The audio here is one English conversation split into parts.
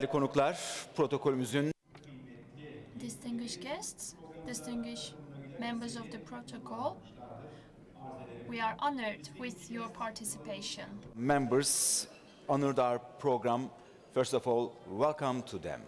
Konuklar, protokolümüzün Distinguished guests, distinguished members of the protocol, we are honored with your participation. members honored our program. First of all, welcome to them.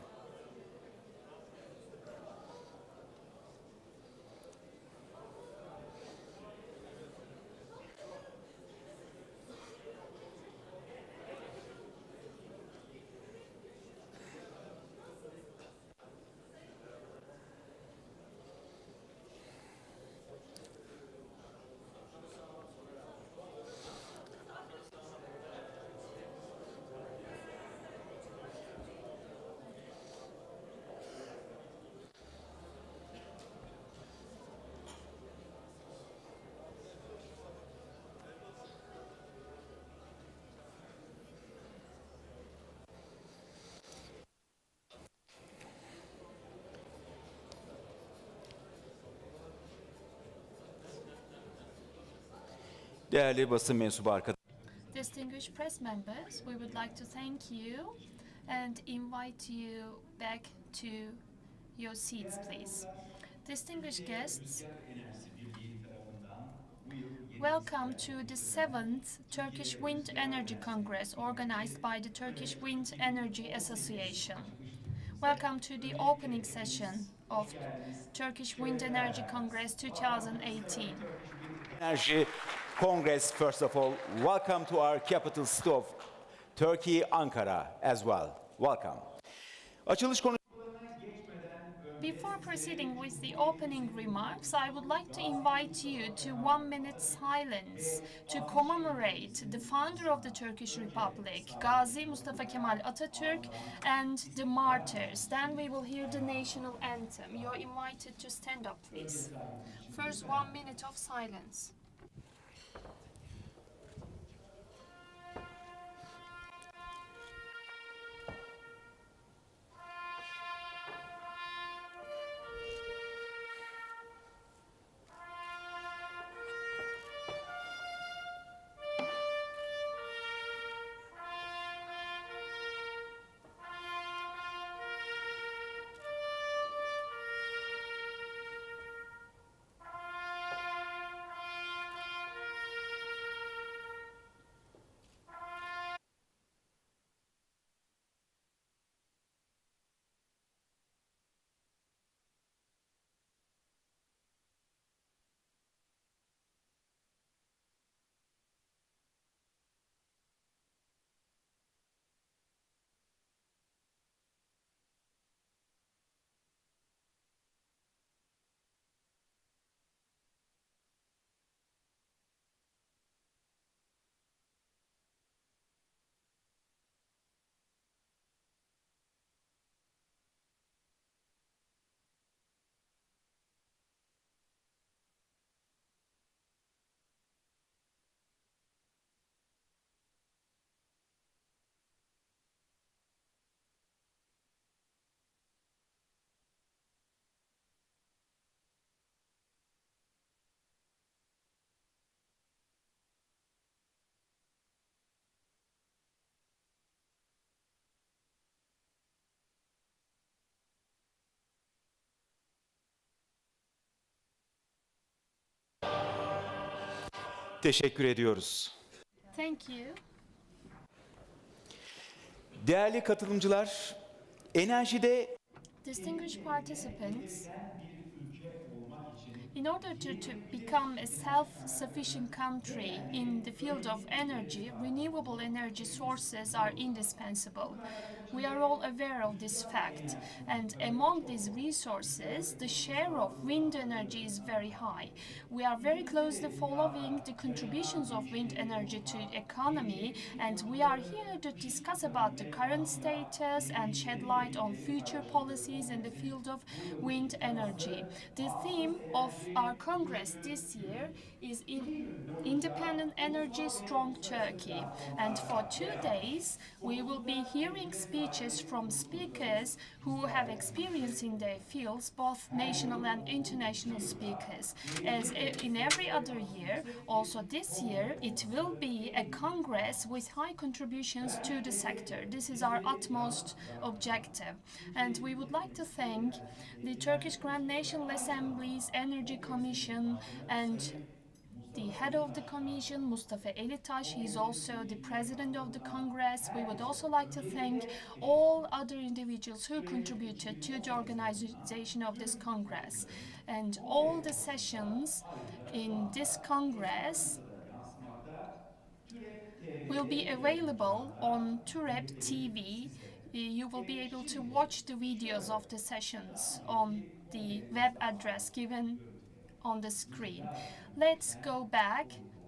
Değerli basın mensubu arkadaşlar, Distinguished press members, we would like to thank you and invite you back to your seats, please. Distinguished guests, welcome to the 7th Turkish Wind Energy Congress organized by the Turkish Wind Energy Association. Welcome to the opening session of Turkish Wind Energy Congress 2018. Energy Congress, first of all, welcome to our capital city of Turkey, Ankara as well. Welcome. Açılış konu Before proceeding with the opening remarks, I would like to invite you to 1 minute silence to commemorate the founder of the Turkish Republic, Gazi Mustafa Kemal Atatürk, and the martyrs. Then we will hear the national anthem. You're invited to stand up, please. First, 1 minute of silence. teşekkür ediyoruz. Thank you. Değerli katılımcılar, enerjide Distinguished participants, in order to become a self-sufficient country in the field of energy, renewable energy sources are indispensable. We are all aware of this fact, and among these resources, the share of wind energy is very high. We are very closely following the contributions of wind energy to the economy, and we are here to discuss about the current status and shed light on future policies in the field of wind energy. The theme of our Congress this year is Independent Energy Strong Turkey. And for 2 days, we will be hearing speeches from speakers who have experience in their fields, both national and international speakers. As in every other year, also this year, it will be a Congress with high contributions to the sector. This is our utmost objective. And we would like to thank the Turkish Grand National Assembly's Energy Commission and the head of the commission, Mustafa Elitaş. He is also the president of the Congress. We would also like to thank all other individuals who contributed to the organization of this Congress. And all the sessions in this Congress will be available on Turep TV. You will be able to watch the videos of the sessions on the web address given on the screen. Let's go back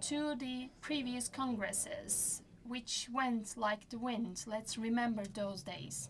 to the previous congresses, which went like the wind. Let's remember those days.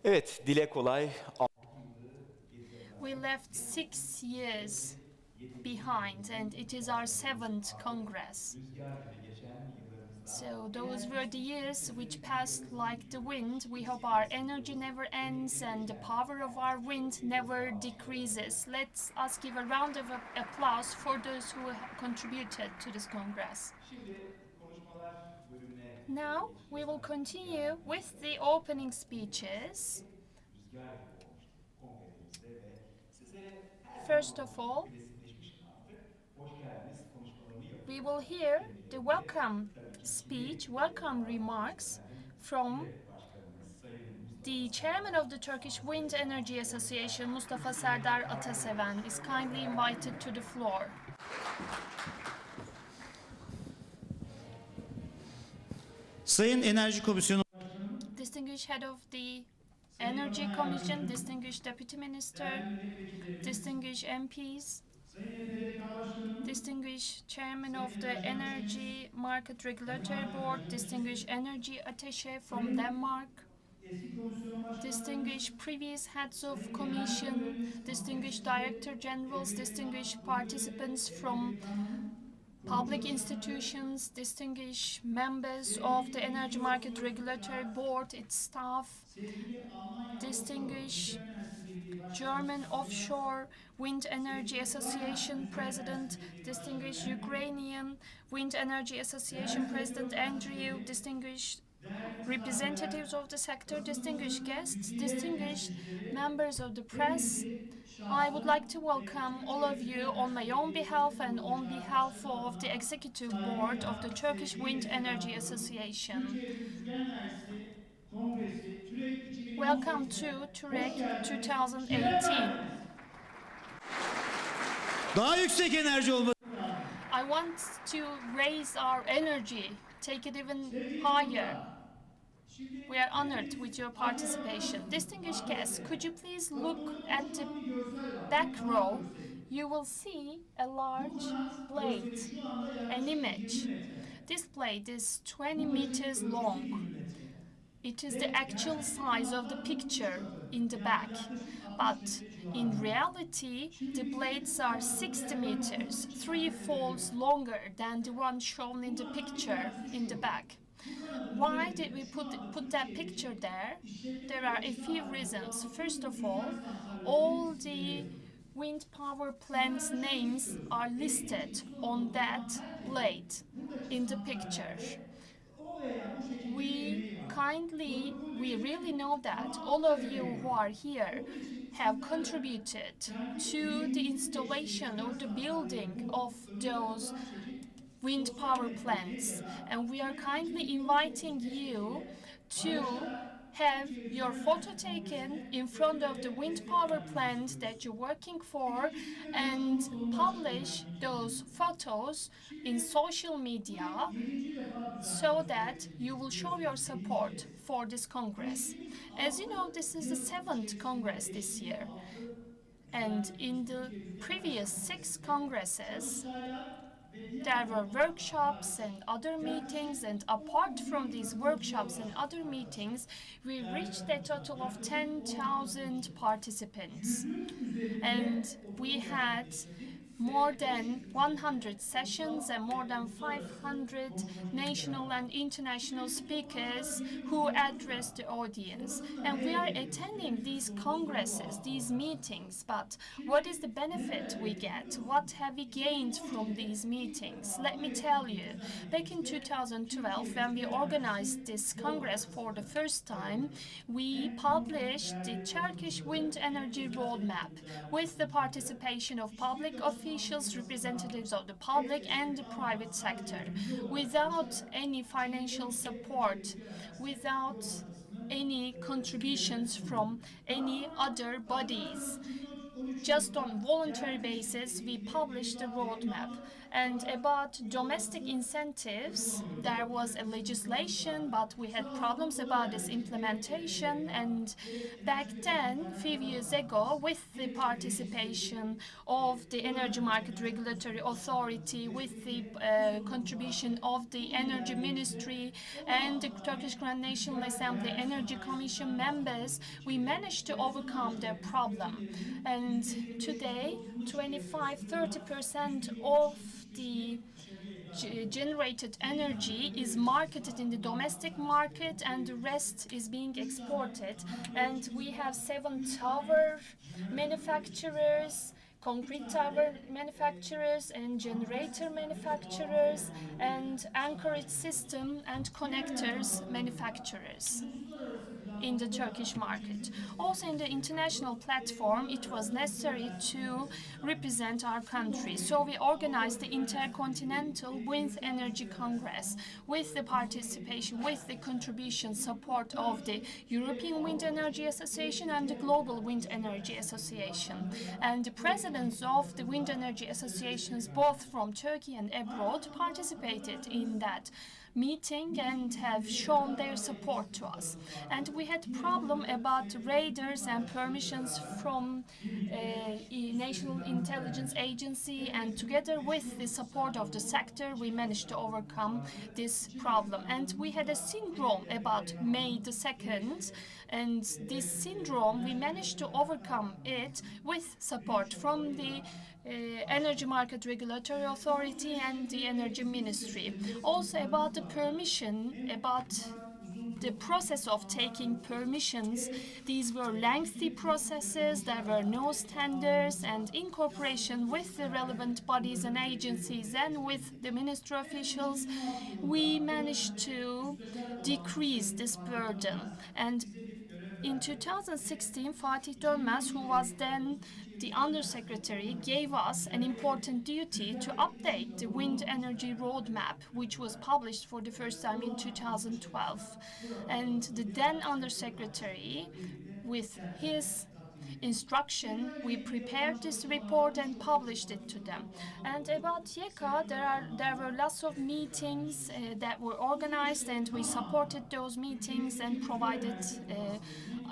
Evet, dile kolay. We left 6 years behind, and it is our 7th Congress. So those were the years which passed like the wind. We hope our energy never ends and the power of our wind never decreases. Let us give a round of applause for those who contributed to this Congress. Now we will continue with the opening speeches. First of all, we will hear the welcome speech, welcome remarks from the chairman of the Turkish Wind Energy Association, Mustafa Serdar Ataseven, is kindly invited to the floor. Sayın Enerji Komisyonu Distinguished head of the Energy Commission, distinguished deputy minister, distinguished MPs, distinguished chairman of the Energy Market Regulatory Board, distinguished energy attaché from Denmark, distinguished previous heads of commission, distinguished director generals, distinguished participants from public institutions, distinguished members of the Energy Market Regulatory Board, its staff, distinguished German Offshore Wind Energy Association President, distinguished Ukrainian Wind Energy Association President Andrew, distinguished representatives of the sector, distinguished guests, distinguished members of the press. I would like to welcome all of you on my own behalf and on behalf of the Executive Board of the Turkish Wind Energy Association. Welcome to TÜREK 2018. daha yüksek enerji olması I want to raise our energy, take it even higher. We are honored with your participation. Distinguished guests, could you please look at the back row? You will see a large blade, an image. This blade is 20 meters long. It is the actual size of the picture in the back. But in reality, the blades are 60 meters, 3 folds longer than the one shown in the picture in the back. Why did we put that picture there? There are a few reasons. First of all the wind power plants' names are listed on that blade in the picture. We really know that all of you who are here have contributed to the installation or the building of those wind power plants, and we are kindly inviting you to have your photo taken in front of the wind power plant that you're working for and publish those photos in social media so that you will show your support for this Congress. As you know, this is the 7th Congress this year, and in the previous 6 Congresses there were workshops and other meetings, and apart from these workshops and other meetings, we reached a total of 10,000 participants. And we had more than 100 sessions and more than 500 national and international speakers who addressed the audience. And we are attending these congresses, these meetings, but what is the benefit we get? What have we gained from these meetings? Let me tell you, back in 2012, when we organized this congress for the first time, we published the Turkish Wind Energy Roadmap with the participation of public officials, representatives of the public and the private sector, without any financial support, without any contributions from any other bodies. Just on voluntary basis, we published the roadmap. And about domestic incentives, there was a legislation, but we had problems about its implementation. And back then, a few years ago, with the participation of the Energy Market Regulatory Authority, with the contribution of the Energy Ministry and the Turkish Grand National Assembly Energy Commission members, we managed to overcome the problem. And today, 25–30% of the generated energy is marketed in the domestic market and the rest is being exported. And we have 7 tower manufacturers, concrete tower manufacturers and generator manufacturers and anchorage system and connectors manufacturers. in the Turkish market. Also in the international platform, it was necessary to represent our country. So we organized the Intercontinental Wind Energy Congress with the participation, with the contribution support of the European Wind Energy Association and the Global Wind Energy Association. And the presidents of the wind energy associations, both from Turkey and abroad, participated in that meeting and have shown their support to us. And we had problem about radars and permissions from National Intelligence Agency, and together with the support of the sector we managed to overcome this problem. And we had a syndrome about May the 2nd, and this syndrome we managed to overcome it with support from the Energy Market Regulatory Authority and the Energy Ministry. Also about the permission, about the process of taking permissions, these were lengthy processes, there were no standards, and in cooperation with the relevant bodies and agencies and with the ministry officials, we managed to decrease this burden. And in 2016, Fatih Dönmez, who was then the Undersecretary, gave us an important duty to update the wind energy roadmap, which was published for the first time in 2012. And the then Undersecretary, with his instruction, we prepared this report and published it to them. And about YEKA, there were lots of meetings that were organized, and we supported those meetings and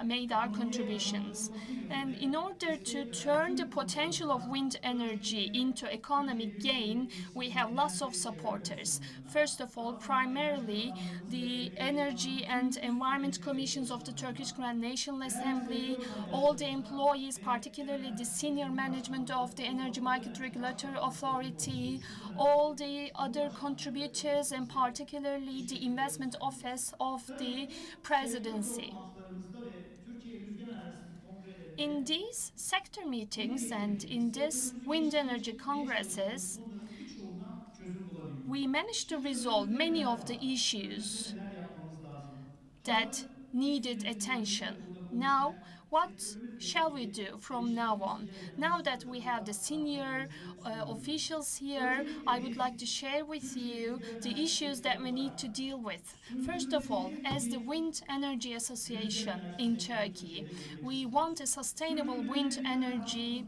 made our contributions. And in order to turn the potential of wind energy into economic gain, we have lots of supporters. First of all, primarily the Energy and Environment Commissions of the Turkish Grand National Assembly, all the employees, particularly the senior management of the Energy Market Regulatory Authority, all the other contributors, and particularly the Investment Office of the Presidency. In these sector meetings and in these wind energy congresses, we managed to resolve many of the issues that needed attention. Now, what shall we do from now on? Now that we have the senior officials here, I would like to share with you the issues that we need to deal with. First of all, as the Wind Energy Association in Turkey, we want a sustainable wind energy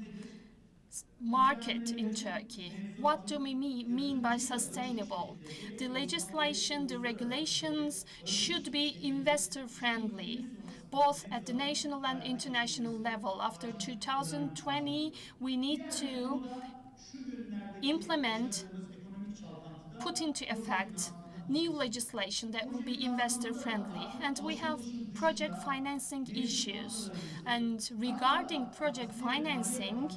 market in Turkey. What do we mean by sustainable? The legislation, the regulations should be investor friendly, both at the national and international level. After 2020, we need to put into effect new legislation that will be investor friendly. And we have project financing issues. And regarding project financing,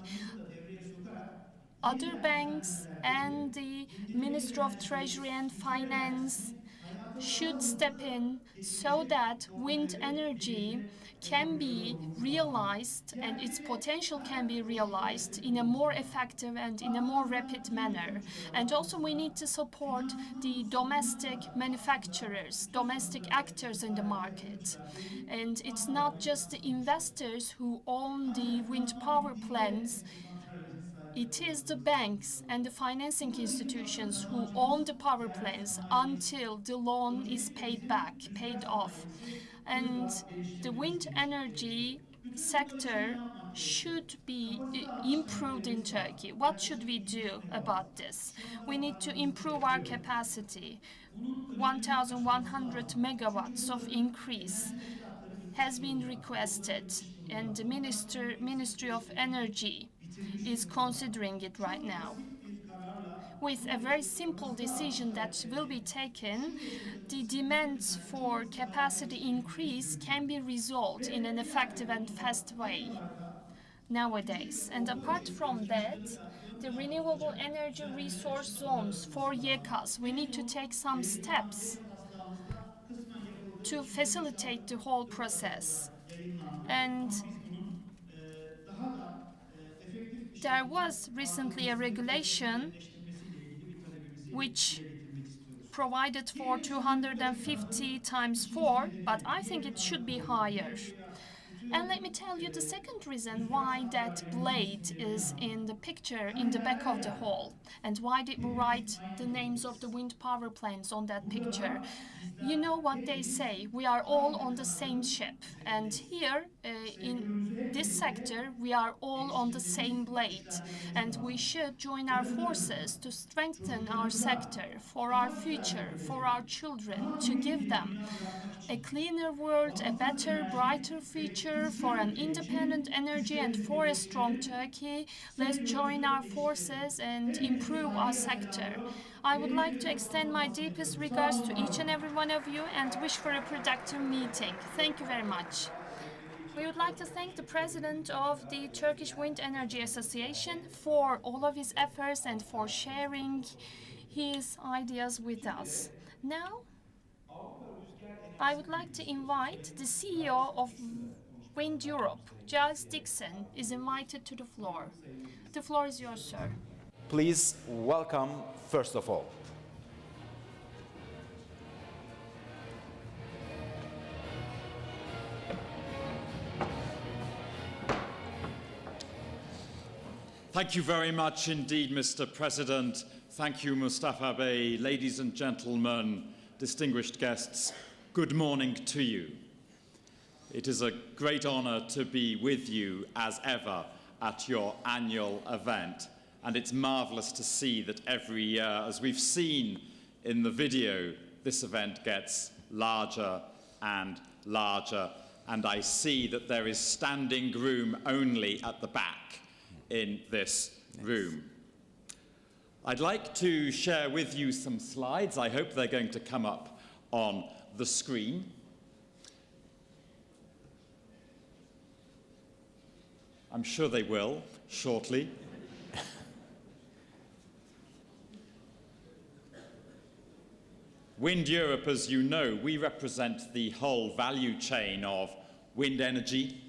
other banks and the Ministry of Treasury and Finance should step in so that wind energy can be realized and its potential can be realized in a more effective and in a more rapid manner. And also we need to support the domestic manufacturers, domestic actors in the market. And it's not just the investors who own the wind power plants. It is the banks and the financing institutions who own the power plants until the loan is paid off. And the wind energy sector should be improved in Turkey. What should we do about this? We need to improve our capacity. 1,100 megawatts of increase has been requested, and the Ministry of Energy is considering it right now. With a very simple decision that will be taken, the demands for capacity increase can be resolved in an effective and fast way nowadays. And apart from that, the renewable energy resource zones for YEKAs, we need to take some steps to facilitate the whole process. And there was recently a regulation which provided for 250 times 4, but I think it should be higher. And let me tell you the second reason why that blade is in the picture in the back of the hall, and why did we write the names of the wind power plants on that picture. You know what they say, we are all on the same ship, and here in this sector we are all on the same blade, and we should join our forces to strengthen our sector for our future, for our children, to give them a cleaner world, a better, brighter future, for an independent energy and for a strong Turkey. Let's join our forces and improve our sector. I would like to extend my deepest regards to each and every one of you and wish for a productive meeting. Thank you very much. We would like to thank the president of the Turkish Wind Energy Association for all of his efforts and for sharing his ideas with us. Now, I would like to invite the CEO of Wind Europe, Giles Dixon, is invited to the floor. The floor is yours, sir. Please welcome, first of all. Thank you very much indeed, Mr. President. Thank you, Mustafa Bey. Ladies and gentlemen, distinguished guests, good morning to you. It is a great honor to be with you as ever at your annual event. And it's marvelous to see that every year, as we've seen in the video, this event gets larger and larger. And I see that there is standing room only at the back in this room. I'd like to share with you some slides. I hope they're going to come up on the screen. I'm sure they will shortly. Wind Europe, as you know, we represent the whole value chain of wind energy,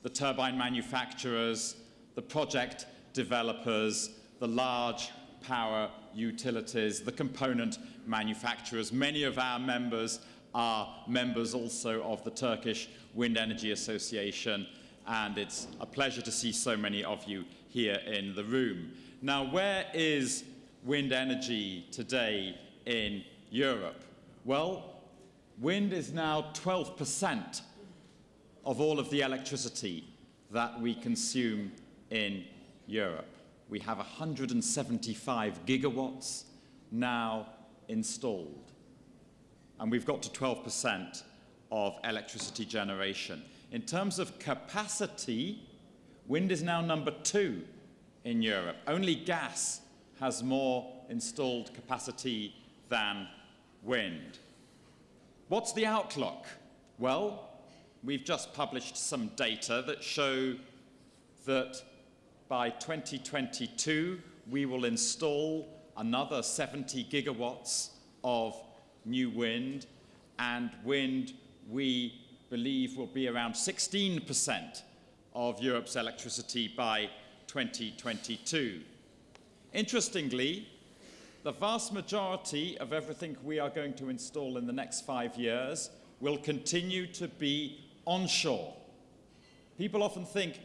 the turbine manufacturers, the project developers, the large power utilities, the component manufacturers. Many of our members are members also of the Turkish Wind Energy Association, and it's a pleasure to see so many of you here in the room. Now, where is wind energy today in Europe? Well, wind is now 12% of all of the electricity that we consume in Europe. We have 175 gigawatts now installed, and we've got to 12% of electricity generation. In terms of capacity, wind is now number 2 in Europe. Only gas has more installed capacity than wind. What's the outlook? Well, we've just published some data that show that by 2022, we will install another 70 gigawatts of new wind, and wind, we believe, will be around 16% of Europe's electricity by 2022. Interestingly, the vast majority of everything we are going to install in the next 5 years will continue to be onshore. People often think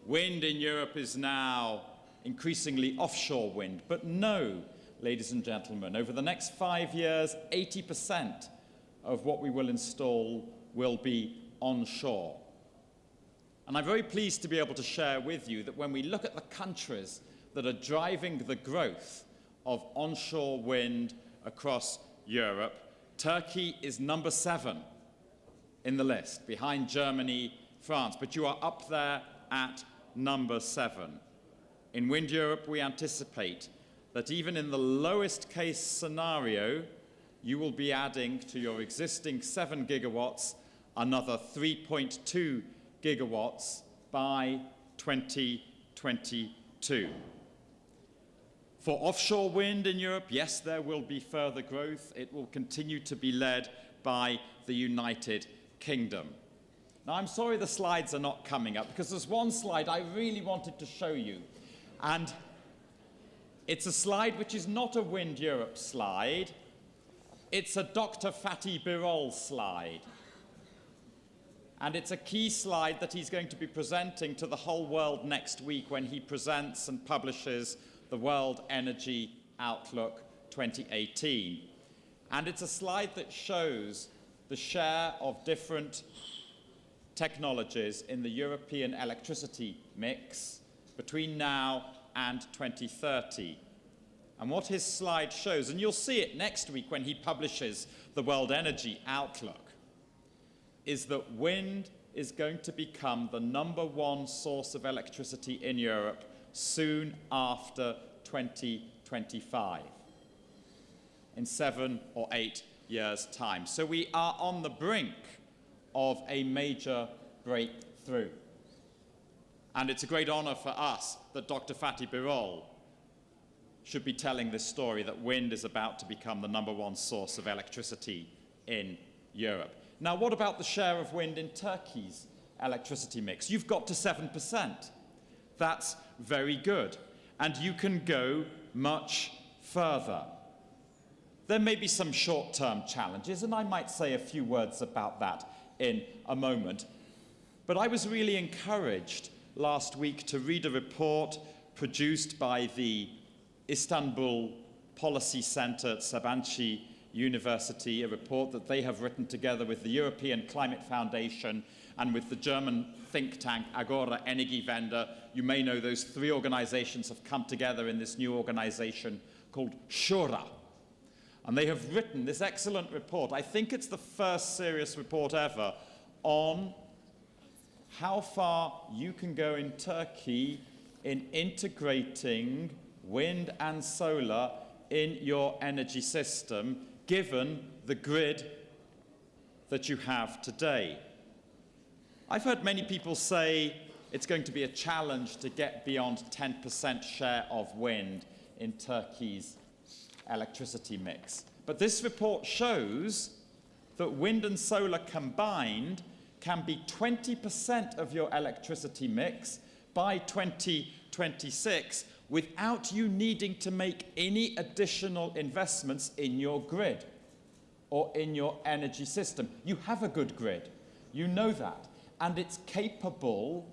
wind in Europe is now increasingly offshore wind, but no, ladies and gentlemen, over the next 5 years, 80% of what we will install will be onshore. And I'm very pleased to be able to share with you that when we look at the countries that are driving the growth of onshore wind across Europe, Turkey is number 7 in the list, behind Germany, France, but you are up there at number 7. In Wind Europe, we anticipate that even in the lowest case scenario, you will be adding to your existing 7 gigawatts another 3.2 gigawatts by 2022. For offshore wind in Europe, yes, there will be further growth. It will continue to be led by the United Kingdom. Now, I'm sorry the slides are not coming up, because there's one slide I really wanted to show you. And it's a slide which is not a Wind Europe slide, It's a Dr. Fatih Birol slide. And it's a key slide that he's going to be presenting to the whole world next week when he presents and publishes the World Energy Outlook 2018. And it's a slide that shows the share of different technologies in the European electricity mix between now and 2030. And what his slide shows, and you'll see it next week when he publishes the World Energy Outlook, is that wind is going to become the #1 source of electricity in Europe soon after 2025, in 7 or 8 years' time. So we are on the brink of a major breakthrough. And it's a great honor for us that Dr. Fatih Birol should be telling this story, that wind is about to become the #1 source of electricity in Europe. Now, what about the share of wind in Turkey's electricity mix? You've got to 7%. That's very good. And you can go much further. There may be some short-term challenges, and I might say a few words about that in a moment. But I was really encouraged last week to read a report produced by the Istanbul Policy Center at Sabancı University, a report that they have written together with the European Climate Foundation and with the German think tank Agora Energiewende. You may know those three organizations have come together in this new organization called Shura. And they have written this excellent report. I think it's the first serious report ever on how far you can go in Turkey in integrating wind and solar in your energy system, given the grid that you have today. I've heard many people say it's going to be a challenge to get beyond 10% share of wind in Turkey's electricity mix. But this report shows that wind and solar combined can be 20% of your electricity mix by 2026 without you needing to make any additional investments in your grid or in your energy system. You have a good grid, you know that, and it's capable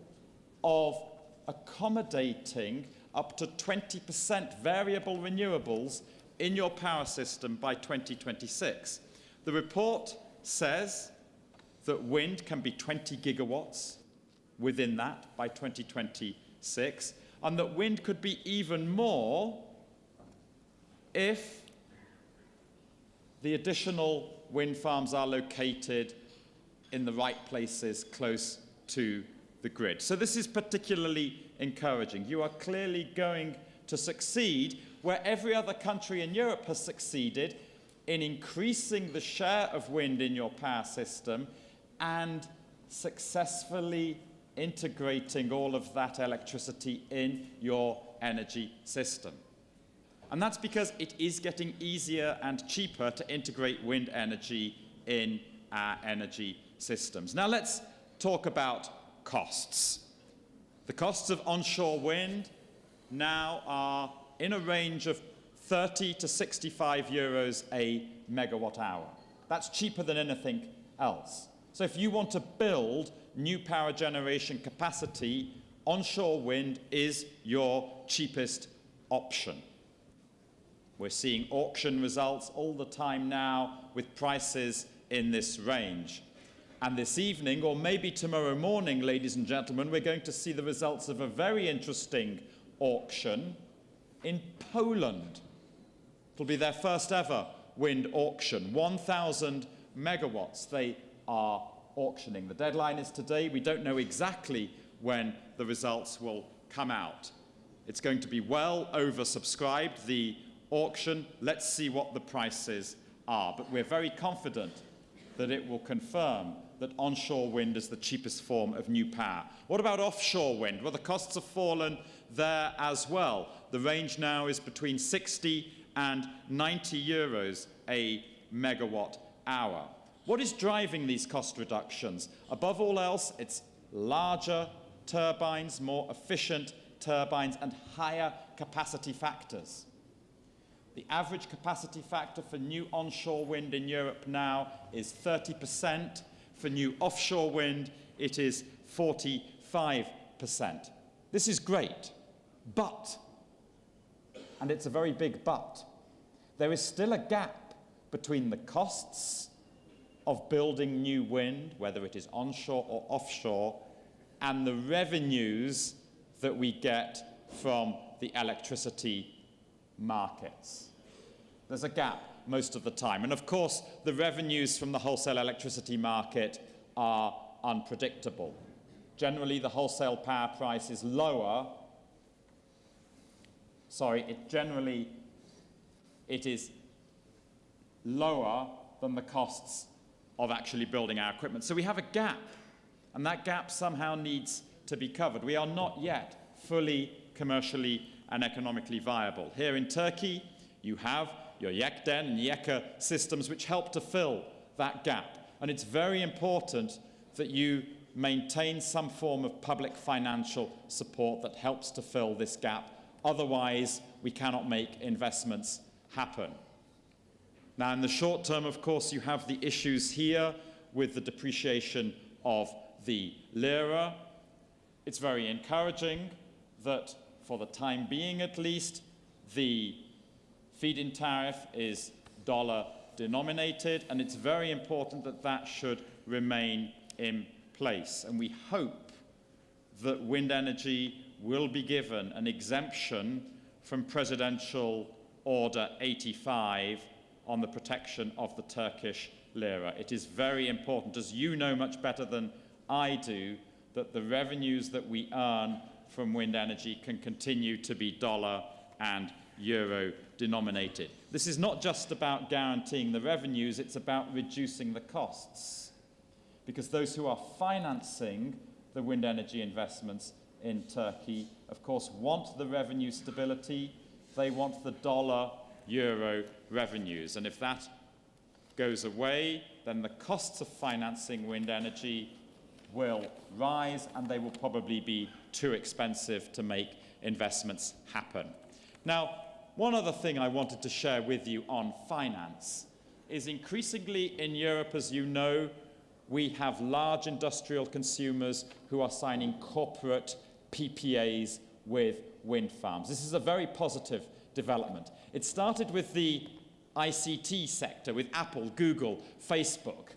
of accommodating up to 20% variable renewables in your power system by 2026. The report says that wind can be 20 gigawatts within that by 2026, and that wind could be even more if the additional wind farms are located in the right places close to the grid. So this is particularly encouraging. You are clearly going to succeed where every other country in Europe has succeeded in increasing the share of wind in your power system and successfully integrating all of that electricity in your energy system. And that's because it is getting easier and cheaper to integrate wind energy in our energy systems. Now let's talk about costs. The costs of onshore wind now are in a range of 30 to 65 euros a megawatt hour. That's cheaper than anything else. So if you want to build new power generation capacity, onshore wind is your cheapest option. We're seeing auction results all the time now with prices in this range. And this evening, or maybe tomorrow morning, ladies and gentlemen, we're going to see the results of a very interesting auction in Poland. It'll be their first ever wind auction, 1,000 megawatts they are auctioning. The deadline is today. We don't know exactly when the results will come out. It's going to be well oversubscribed, the auction. Let's see what the prices are. But we're very confident that it will confirm that onshore wind is the cheapest form of new power. What about offshore wind? Well, the costs have fallen there as well. The range now is between 60 and 90 euros a megawatt hour. What is driving these cost reductions? Above all else, it's larger turbines, more efficient turbines, and higher capacity factors. The average capacity factor for new onshore wind in Europe now is 30%. For new offshore wind, it is 45%. This is great, but, and it's a very big but, there is still a gap between the costs of building new wind, whether it is onshore or offshore, and the revenues that we get from the electricity markets. There's a gap most of the time. And of course, the revenues from the wholesale electricity market are unpredictable. Generally, the wholesale power price is lower. It is lower than the costs of actually building our equipment. So we have a gap, and that gap somehow needs to be covered. We are not yet fully commercially and economically viable. Here in Turkey, you have your YEKDEN and YEKA systems which help to fill that gap. And it's very important that you maintain some form of public financial support that helps to fill this gap. Otherwise, we cannot make investments happen. Now, in the short term, of course, you have the issues here with the depreciation of the lira. It's very encouraging that, for the time being at least, the feed-in tariff is dollar denominated, and it's very important that that should remain in place. And we hope that wind energy will be given an exemption from Presidential Order 85 on the protection of the Turkish lira. It is very important, as you know much better than I do, that the revenues that we earn from wind energy can continue to be dollar and euro denominated. This is not just about guaranteeing the revenues, it's about reducing the costs. Because those who are financing the wind energy investments in Turkey, of course, want the revenue stability, they want the dollar-euro revenues. And if that goes away, then the costs of financing wind energy will rise, and they will probably be too expensive to make investments happen. Now, one other thing I wanted to share with you on finance is increasingly in Europe, as you know, we have large industrial consumers who are signing corporate PPAs with wind farms. This is a very positive development. It started with the ICT sector, with Apple, Google, Facebook,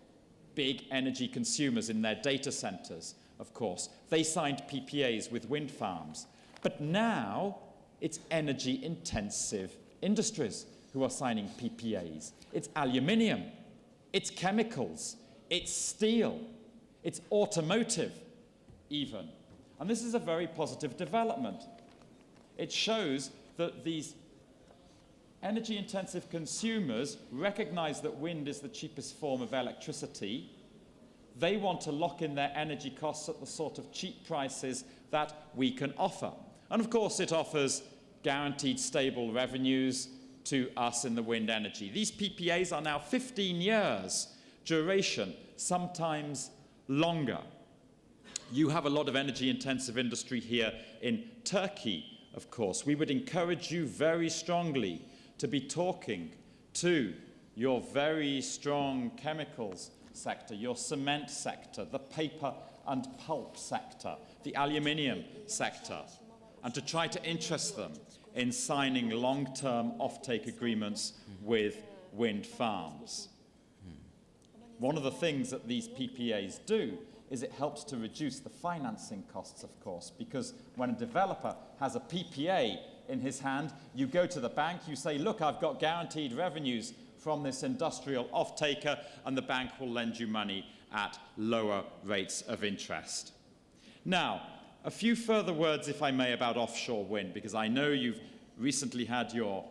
big energy consumers in their data centers, of course. They signed PPAs with wind farms. But now, it's energy-intensive industries who are signing PPAs. It's aluminium, it's chemicals, it's steel, it's automotive even. And this is a very positive development. It shows that these energy-intensive consumers recognize that wind is the cheapest form of electricity. They want to lock in their energy costs at the sort of cheap prices that we can offer. And of course, it offers guaranteed stable revenues to us in the wind energy. These PPAs are now 15 years duration, sometimes longer. You have a lot of energy-intensive industry here in Turkey, of course. We would encourage you very strongly to be talking to your very strong chemicals sector, your cement sector, the paper and pulp sector, the aluminium sector, and to try to interest them in signing long-term offtake agreements with wind farms. One of the things that these PPAs do is it helps to reduce the financing costs, of course, because when a developer has a PPA in his hand, you go to the bank, you say, look, I've got guaranteed revenues from this industrial off-taker, and the bank will lend you money at lower rates of interest. Now, a few further words, if I may, about offshore wind, because I know you've recently had your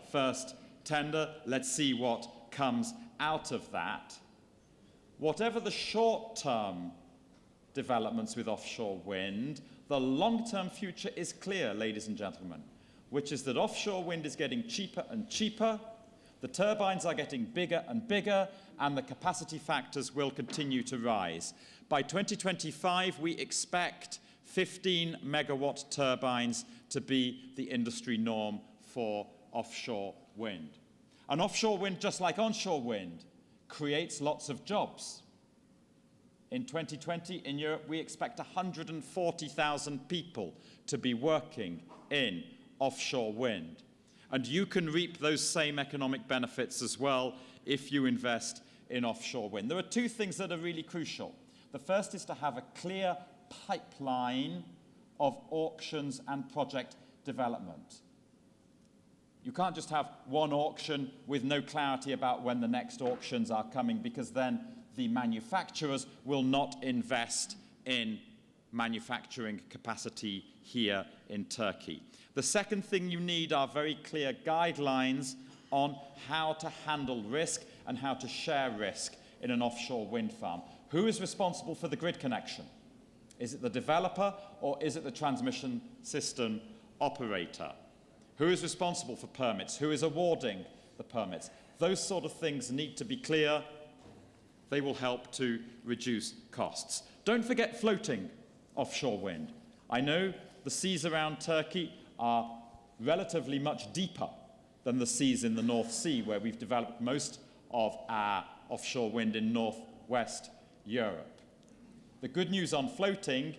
first tender. Let's see what comes out of that. Whatever the short-term developments with offshore wind, the long-term future is clear, ladies and gentlemen, which is that offshore wind is getting cheaper and cheaper, the turbines are getting bigger and bigger, and the capacity factors will continue to rise. By 2025, we expect 15 megawatt turbines to be the industry norm for offshore wind. And offshore wind, just like onshore wind, creates lots of jobs. In 2020, in Europe, we expect 140,000 people to be working in offshore wind. And you can reap those same economic benefits as well if you invest in offshore wind. There are two things that are really crucial. The first is to have a clear pipeline of auctions and project development. You can't just have one auction with no clarity about when the next auctions are coming, because then the manufacturers will not invest in manufacturing capacity here in Turkey. The second thing you need are very clear guidelines on how to handle risk and how to share risk in an offshore wind farm. Who is responsible for the grid connection? Is it the developer or is it the transmission system operator? Who is responsible for permits? Who is awarding the permits? Those sort of things need to be clear. They will help to reduce costs. Don't forget floating offshore wind. I know the seas around Turkey are relatively much deeper than the seas in the North Sea, where we've developed most of our offshore wind in northwest Europe. The good news on floating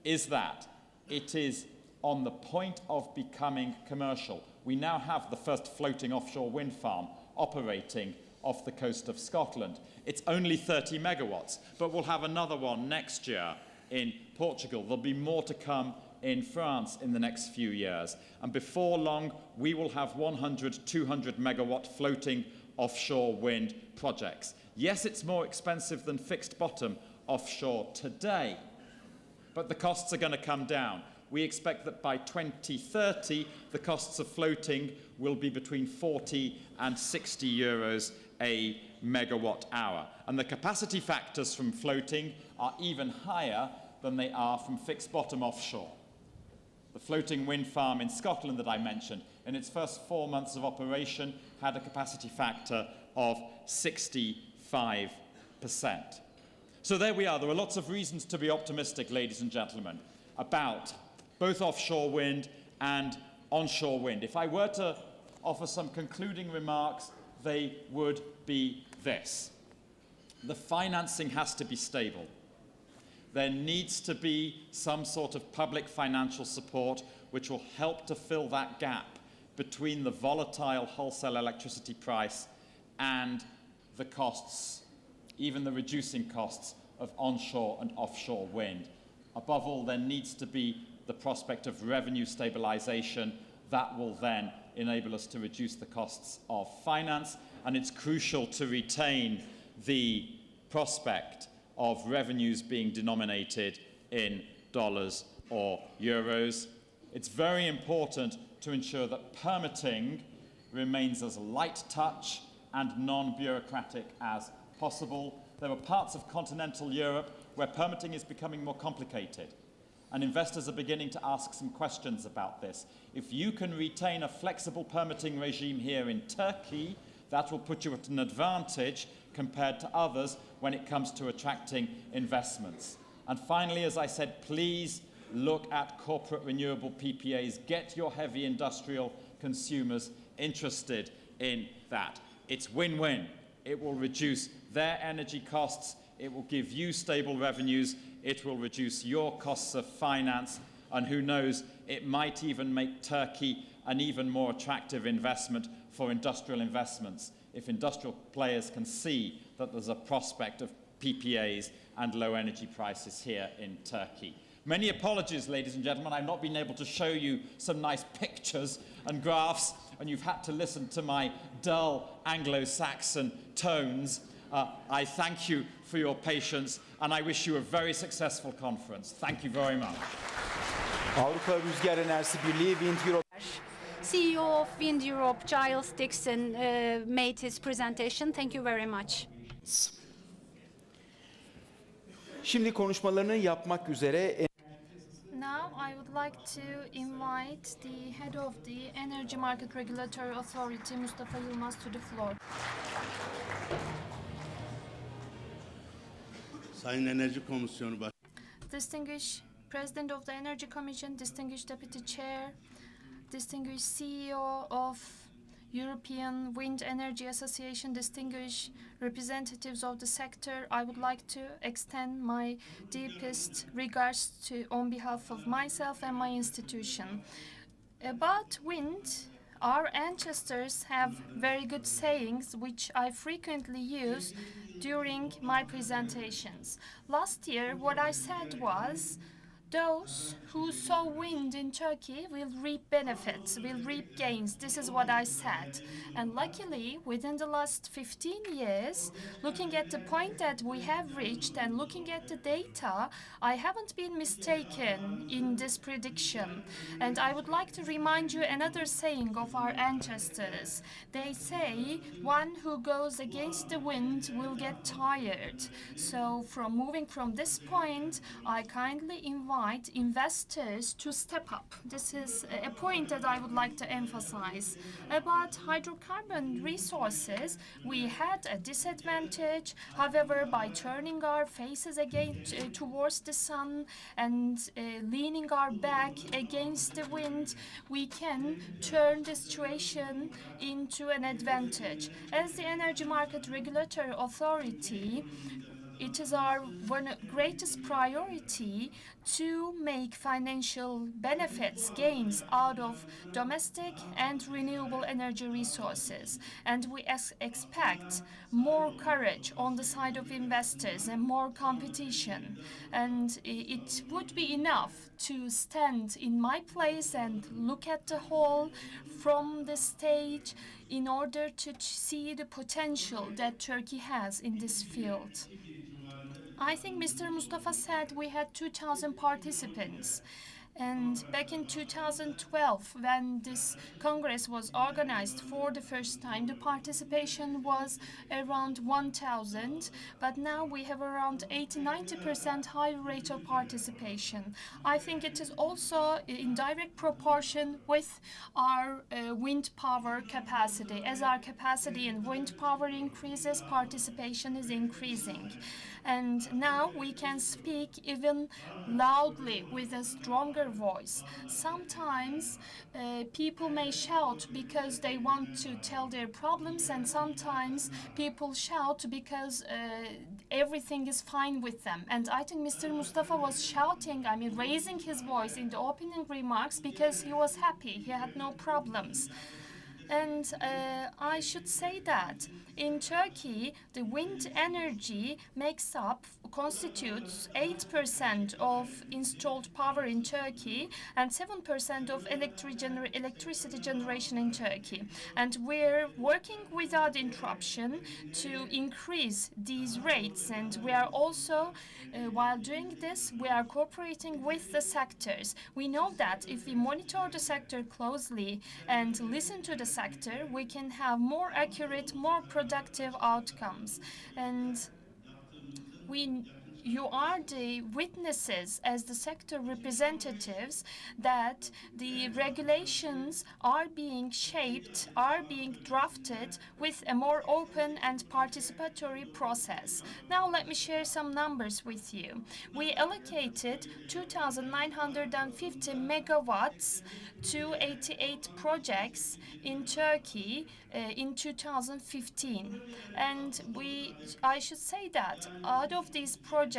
is that it is on the point of becoming commercial. We now have the first floating offshore wind farm operating off the coast of Scotland. It's only 30 megawatts, but we'll have another one next year in Portugal. There'll be more to come in France in the next few years. And before long, we will have 100, 200 megawatt floating offshore wind projects. Yes, it's more expensive than fixed bottom offshore today, but the costs are going to come down. We expect that by 2030, the costs of floating will be between 40 and 60 euros a megawatt hour. And the capacity factors from floating are even higher than they are from fixed bottom offshore. The floating wind farm in Scotland that I mentioned, in its first 4 months of operation, had a capacity factor of 65%. So there we are. There are lots of reasons to be optimistic, ladies and gentlemen, about both offshore wind and onshore wind. If I were to offer some concluding remarks, they would be this. The financing has to be stable. There needs to be some sort of public financial support which will help to fill that gap between the volatile wholesale electricity price and the costs, even the reducing costs of onshore and offshore wind. Above all, there needs to be the prospect of revenue stabilization. That will then enable us to reduce the costs of finance, and it's crucial to retain the prospect of revenues being denominated in dollars or euros. It's very important to ensure that permitting remains as light touch and non-bureaucratic as possible. There are parts of continental Europe where permitting is becoming more complicated, and investors are beginning to ask some questions about this. If you can retain a flexible permitting regime here in Turkey, that will put you at an advantage compared to others when it comes to attracting investments. And finally, as I said, please look at corporate renewable PPAs. Get your heavy industrial consumers interested in that. It's win-win. It will reduce their energy costs, it will give you stable revenues, it will reduce your costs of finance, and who knows, it might even make Turkey an even more attractive investment for industrial investments if industrial players can see that there's a prospect of PPAs and low energy prices here in Turkey. Many apologies, ladies and gentlemen, I've not been able to show you some nice pictures and graphs, and you've had to listen to my dull Anglo-Saxon tones. I thank you for your patience, and I wish you a very successful conference. Thank you very much. Avrupa Rüzgar Enerjisi Birliği Wind Europe CEO of Wind Europe, Giles Dixon, made his presentation. Thank you very much. Şimdi konuşmalarını yapmak üzere Now I would like to invite the head of the Energy Market Regulatory Authority, Mustafa Yılmaz, to the floor. Sayın Enerji Komisyonu Başkanı, Distinguished President of the Energy Commission, distinguished Deputy Chair, distinguished CEO of European Wind Energy Association, distinguished representatives of the sector, I would like to extend my deepest regards on behalf of myself and my institution. About wind, our ancestors have very good sayings which I frequently use during my presentations. Last year, what I said was, those who sow wind in Turkey will reap benefits, will reap gains. This is what I said. And luckily, within the last 15 years, looking at the point that we have reached and looking at the data, I haven't been mistaken in this prediction. And I would like to remind you another saying of our ancestors. They say, one who goes against the wind will get tired. So moving from this point, I kindly invite investors to step up. This is a point that I would like to emphasize. About hydrocarbon resources, we had a disadvantage. However, by turning our faces again towards the sun and leaning our back against the wind, we can turn the situation into an advantage. As the Energy Market Regulatory Authority, it is our greatest priority to make financial benefits, gains out of domestic and renewable energy resources. And we expect more courage on the side of investors and more competition. And it would be enough to stand in my place and look at the whole from the stage in order to see the potential that Turkey has in this field. I think Mr. Mustafa said we had 2,000 participants. And back in 2012, when this Congress was organized for the first time, the participation was around 1,000, but now we have around 80-90% high rate of participation. I think it is also in direct proportion with our wind power capacity. As our capacity in wind power increases, participation is increasing. And now we can speak even loudly with a stronger voice. Sometimes people may shout because they want to tell their problems, and sometimes people shout because everything is fine with them. And I think Mr. Mustafa was shouting, raising his voice in the opening remarks because he was happy, he had no problems. And I should say that in Turkey, the wind energy constitutes 8% of installed power in Turkey and 7% of electricity generation in Turkey. And we're working without interruption to increase these rates. And we are also, while doing this, we are cooperating with the sectors. We know that if we monitor the sector closely and listen to the sector, we can have more accurate, more productive outcomes. And you are the witnesses as the sector representatives that the regulations are being shaped, are being drafted with a more open and participatory process. Now let me share some numbers with you. We allocated 2,950 megawatts to 88 projects in Turkey in 2015. And I should say that out of these projects,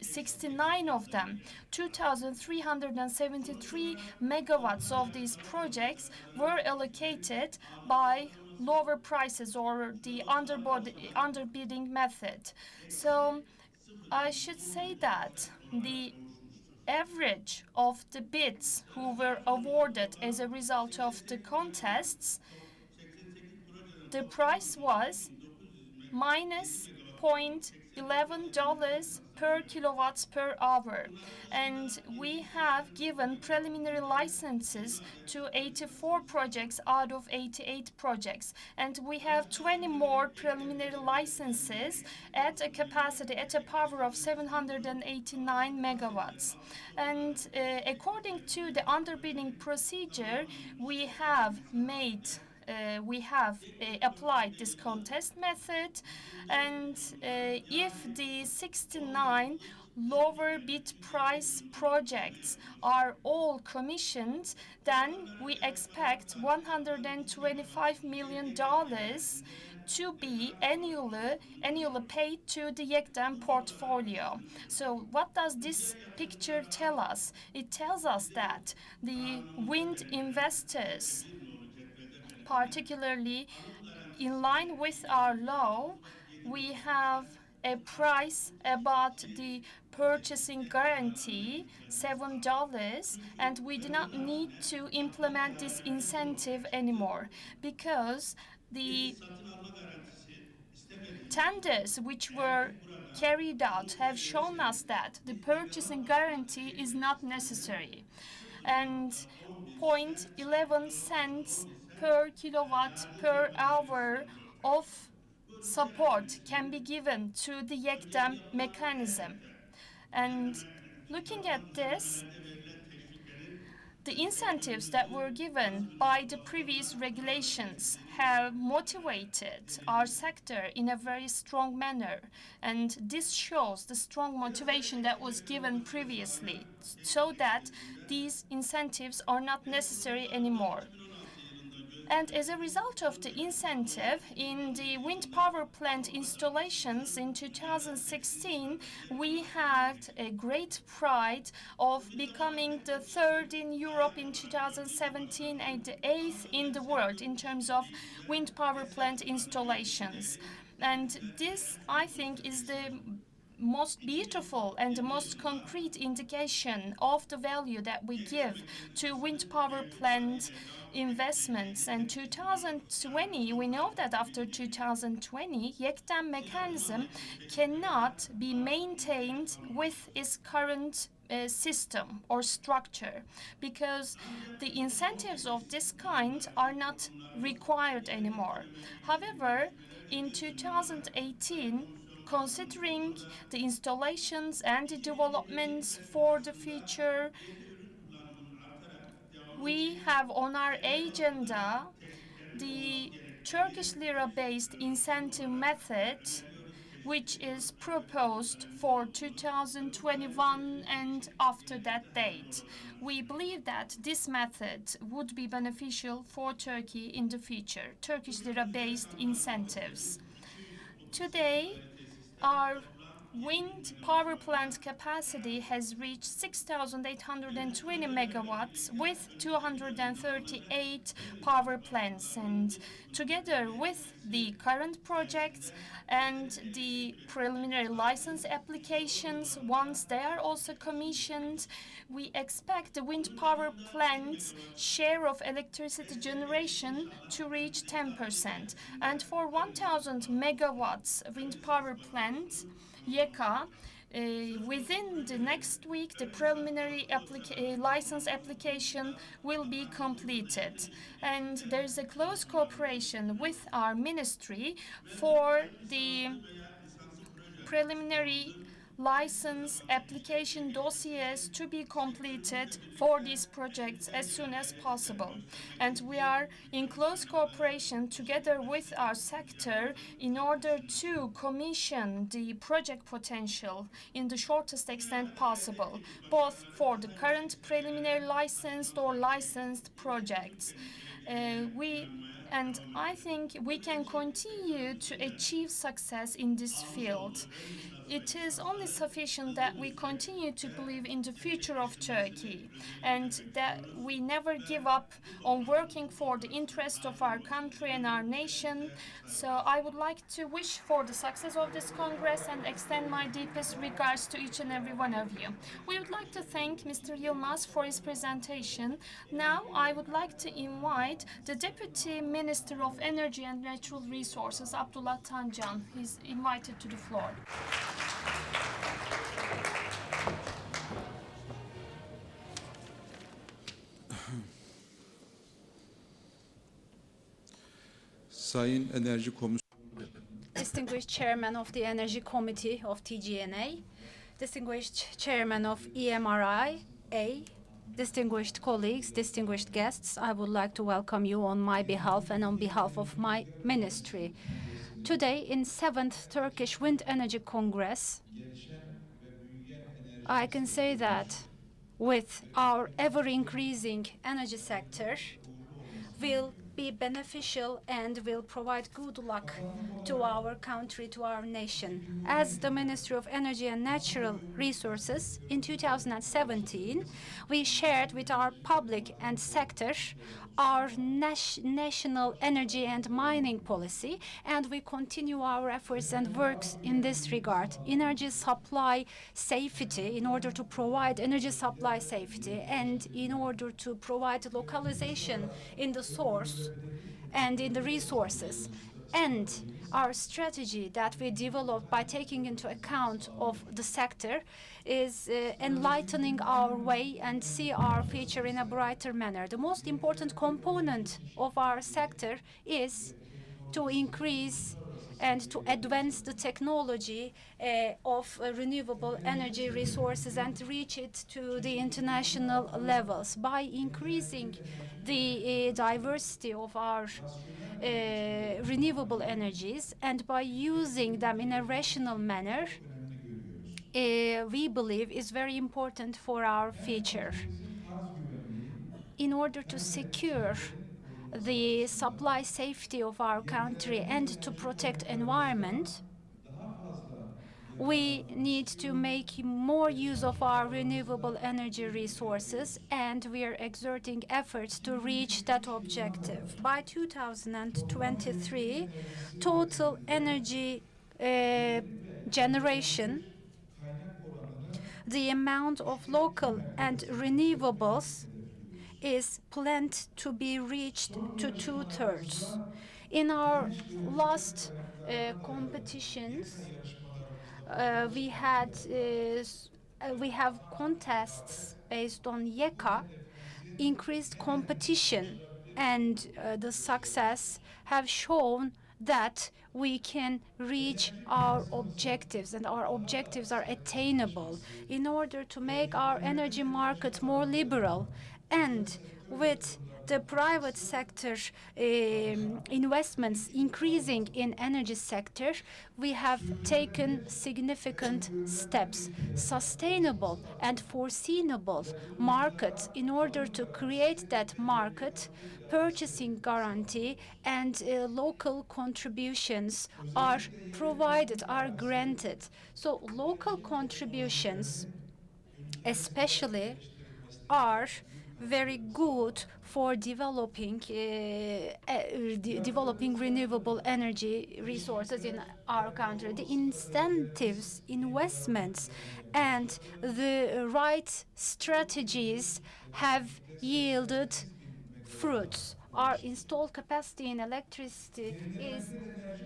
69 of them, 2,373 megawatts of these projects were allocated by lower prices or the underbidding method. So I should say that the average of the bids who were awarded as a result of the contests, the price was minus $0.11 per kilowatts per hour. And we have given preliminary licenses to 84 projects out of 88 projects. And we have 20 more preliminary licenses at a capacity, at a power of 789 megawatts. And according to the underbidding procedure, we have applied this contest method, and if the 69 lower bid price projects are all commissioned, then we expect $125 million to be annually paid to the YEKDEM portfolio. So what does this picture tell us? It tells us that the wind investors, particularly in line with our law, we have a price about the purchasing guarantee, $7, and we do not need to implement this incentive anymore because the tenders which were carried out have shown us that the purchasing guarantee is not necessary. And 0.11 cents per kilowatt per hour of support can be given to the YEKDEM mechanism. And looking at this, the incentives that were given by the previous regulations have motivated our sector in a very strong manner. And this shows the strong motivation that was given previously, so that these incentives are not necessary anymore. And as a result of the incentive in the wind power plant installations in 2016, we had a great pride of becoming the third in Europe in 2017 and the eighth in the world in terms of wind power plant installations. And this, I think, is the most beautiful and the most concrete indication of the value that we give to wind power plant investments. And 2020, we know that after 2020, YEKDEM mechanism cannot be maintained with its current system or structure because the incentives of this kind are not required anymore. However, in 2018, considering the installations and the developments for the future, we have on our agenda the Turkish lira-based incentive method, which is proposed for 2021 and after that date. We believe that this method would be beneficial for Turkey in the future, Turkish lira-based incentives. Today, our wind power plant capacity has reached 6,820 megawatts with 238 power plants. And together with the current projects and the preliminary license applications, once they are also commissioned, we expect the wind power plant's share of electricity generation to reach 10%. And for 1,000 megawatts wind power plant, YEKA, within the next week, the preliminary license application will be completed. And there's a close cooperation with our ministry for the preliminary license application dossiers to be completed for these projects as soon as possible. And we are in close cooperation together with our sector in order to commission the project potential in the shortest extent possible, both for the current preliminary licensed or licensed projects. And I think we can continue to achieve success in this field. It is only sufficient that we continue to believe in the future of Turkey and that we never give up on working for the interest of our country and our nation. So I would like to wish for the success of this Congress and extend my deepest regards to each and every one of you. We would like to thank Mr. Yilmaz for his presentation. Now I would like to invite the Deputy Minister of Energy and Natural Resources, Abdullah Tancan. He's invited to the floor. Sayın Enerji Komisyonu Distinguished Chairman of the Energy Committee of TGNA, distinguished Chairman of EMRI, distinguished colleagues, distinguished guests, I would like to welcome you on my behalf and on behalf of my ministry. Today, in 7th Turkish Wind Energy Congress, I can say that with our ever-increasing energy sector, will be beneficial and will provide good luck to our country, to our nation. As the Ministry of Energy and Natural Resources, in 2017, we shared with our public and sector our national energy and mining policy, and we continue our efforts and works in this regard. Energy supply safety, in order to provide energy supply safety and in order to provide localization in the source and in the resources. And our strategy that we developed by taking into account of the sector is enlightening our way and see our future in a brighter manner. The most important component of our sector is to increase and to advance the technology of renewable energy resources and reach it to the international levels. By increasing the diversity of our renewable energies and by using them in a rational manner, we believe is very important for our future. In order to secure the supply safety of our country and to protect environment, we need to make more use of our renewable energy resources, and we are exerting efforts to reach that objective. By 2023, total energy generation, the amount of local and renewables is planned to be reached to 2/3. In our last competitions, we have contests based on YEKA, increased competition, and the success have shown that we can reach our objectives, and our objectives are attainable. In order to make our energy market more liberal and with the private sector investments increasing in energy sector, we have taken significant steps. Sustainable and foreseeable markets, in order to create that market, purchasing guarantee and local contributions are provided, are granted. So local contributions especially are very good for developing renewable energy resources in our country. The incentives, investments, and the right strategies have yielded fruits. Our installed capacity in electricity is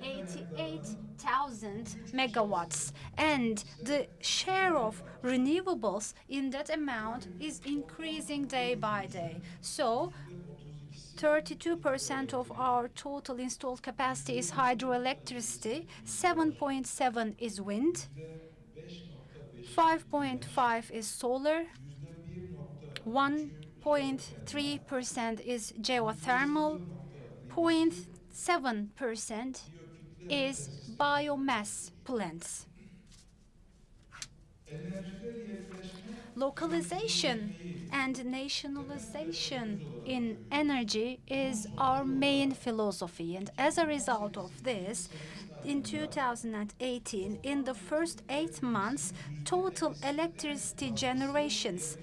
88,000 megawatts, and the share of renewables in that amount is increasing day by day. So 32% of our total installed capacity is hydroelectricity, 7.7 is wind, 5.5 is solar, 1.3% is geothermal, 0.7% is biomass plants. Localization and nationalization in energy is our main philosophy, and as a result of this, in 2018, in the first 8 months, total electricity generations,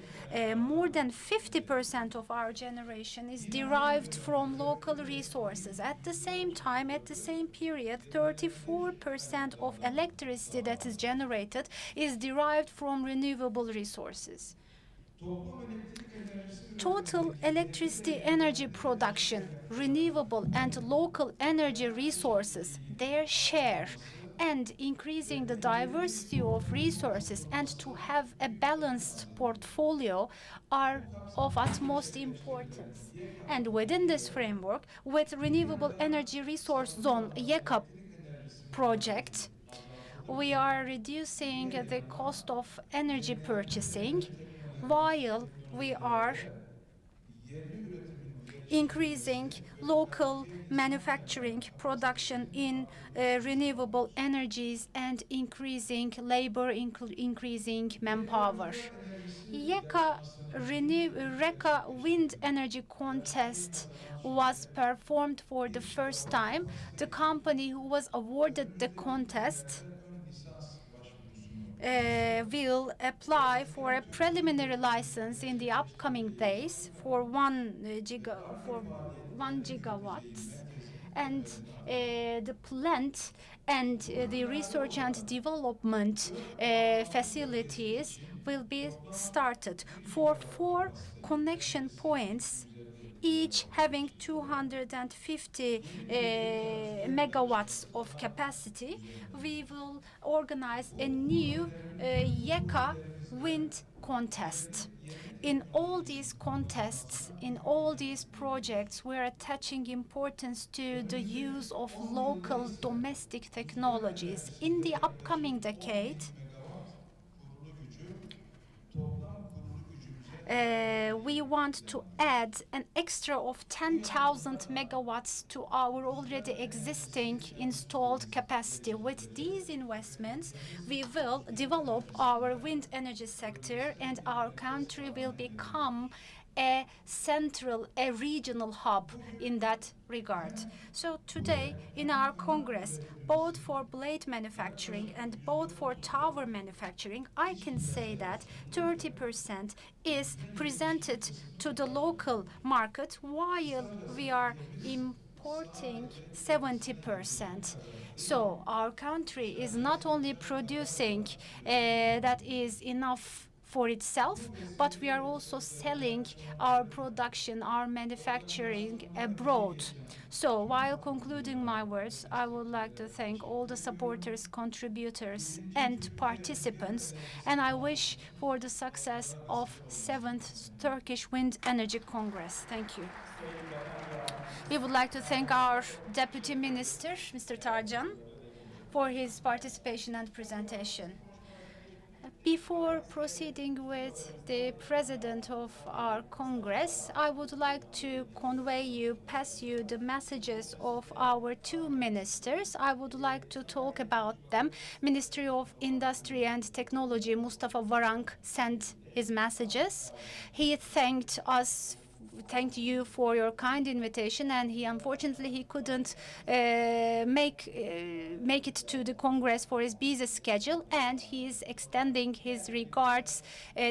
more than 50% of our generation is derived from local resources. At the same time, at the same period, 34% of electricity that is generated is derived from renewable resources. Total electricity energy production, renewable and local energy resources, their share, and increasing the diversity of resources and to have a balanced portfolio are of utmost importance. And within this framework, with Renewable Energy Resource Zone YEKA project, we are reducing the cost of energy purchasing while we are increasing local manufacturing production in renewable energies and increasing labor, increasing manpower. Reka Wind Energy Contest was performed for the first time. The company who was awarded the contest will apply for a preliminary license in the upcoming days for 1 gigawatts, and the plant and the research and development facilities will be started for 4 connection points, each having 250 megawatts of capacity. We will organize a new YEKA wind contest. In all these contests, in all these projects, we're attaching importance to the use of local domestic technologies. In the upcoming decade, we want to add an extra of 10,000 megawatts to our already existing installed capacity. With these investments, we will develop our wind energy sector, and our country will become a regional hub in that regard. So today in our Congress, both for blade manufacturing and both for tower manufacturing, I can say that 30% is presented to the local market, while we are importing 70%. So our country is not only producing that is enough for itself, but we are also selling our production, our manufacturing abroad. So while concluding my words, I would like to thank all the supporters, contributors, and participants, and I wish for the success of 7th Turkish Wind Energy Congress. Thank you. We would like to thank our Deputy Minister, Mr. Tarcan, for his participation and presentation. Before proceeding with the president of our Congress, I would like to pass you the messages of our 2 ministers. I would like to talk about them. Ministry of Industry and Technology, Mustafa Varank, sent his messages. He thanked you for your kind invitation, and unfortunately he couldn't make it to the Congress for his busy schedule, and he is extending his regards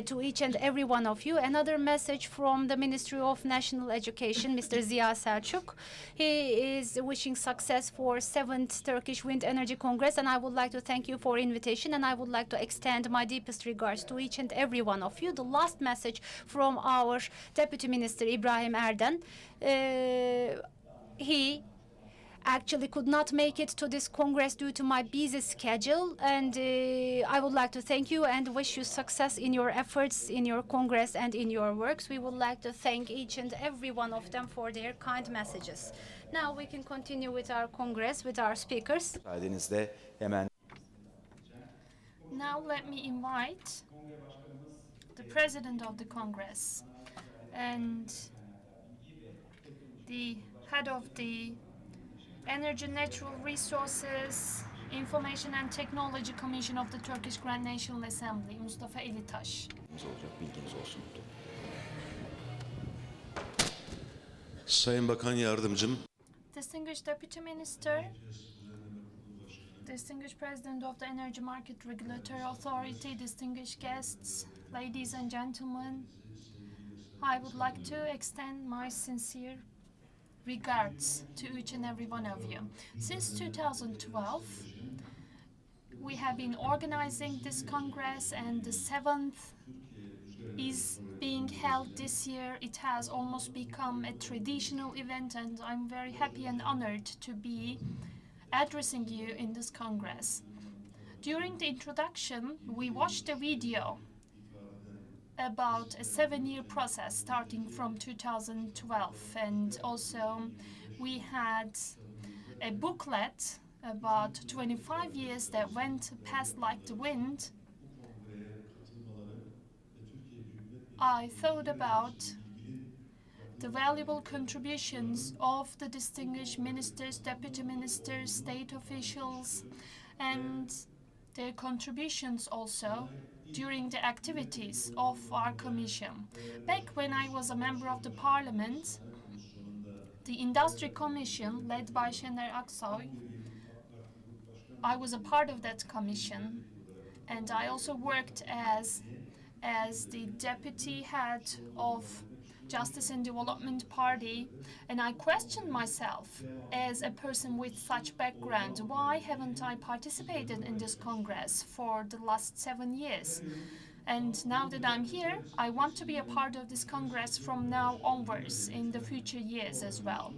to each and every one of you. Another message from the Ministry of National Education, Mr. Ziya Selçuk. He is wishing success for 7th Turkish Wind Energy Congress, and I would like to thank you for invitation, and I would like to extend my deepest regards to each and every one of you. The last message from our Deputy Minister Ibrahim Erden. He actually could not make it to this Congress due to my busy schedule, and I would like to thank you and wish you success in your efforts, in your Congress, and in your works. We would like to thank each and every one of them for their kind messages. Now we can continue with our Congress, with our speakers. Now let me invite the President of the Congress and the head of the Energy, Natural Resources, Information and Technology Commission of the Turkish Grand National Assembly, Mustafa Elitaş. Sayın Bakan Yardımcım, Distinguished Deputy Minister, Distinguished President of the Energy Market Regulatory Authority, distinguished guests, ladies and gentlemen, I would like to extend my sincere regards to each and every one of you. Since 2012, we have been organizing this Congress, and the 7th is being held this year. It has almost become a traditional event, and I'm very happy and honored to be addressing you in this Congress. During the introduction, we watched a video about a 7-year process starting from 2012, and also we had a booklet about 25 years that went past like the wind. I thought about the valuable contributions of the distinguished ministers, deputy ministers, state officials, and their contributions also during the activities of our commission. Back when I was a member of the parliament, the Industry Commission, led by Şener Aksoy, I was a part of that commission, and I also worked as the deputy head of Justice and Development Party, and I questioned myself as a person with such background, why haven't I participated in this Congress for the last 7 years? And now that I'm here, I want to be a part of this Congress from now onwards in the future years as well.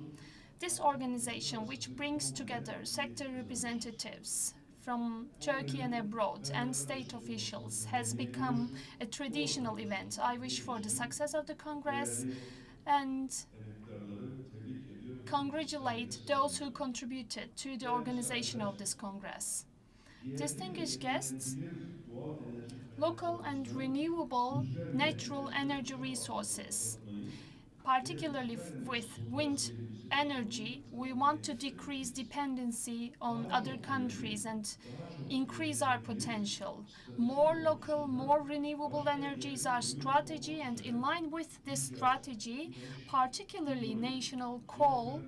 This organization, which brings together sector representatives from Turkey and abroad and state officials, has become a traditional event. I wish for the success of the Congress and congratulate those who contributed to the organization of this Congress. Distinguished guests, local and renewable natural energy resources, particularly with wind energy, we want to decrease dependency on other countries and increase our potential. More local, more renewable energy is our strategy, and in line with this strategy, particularly national coal,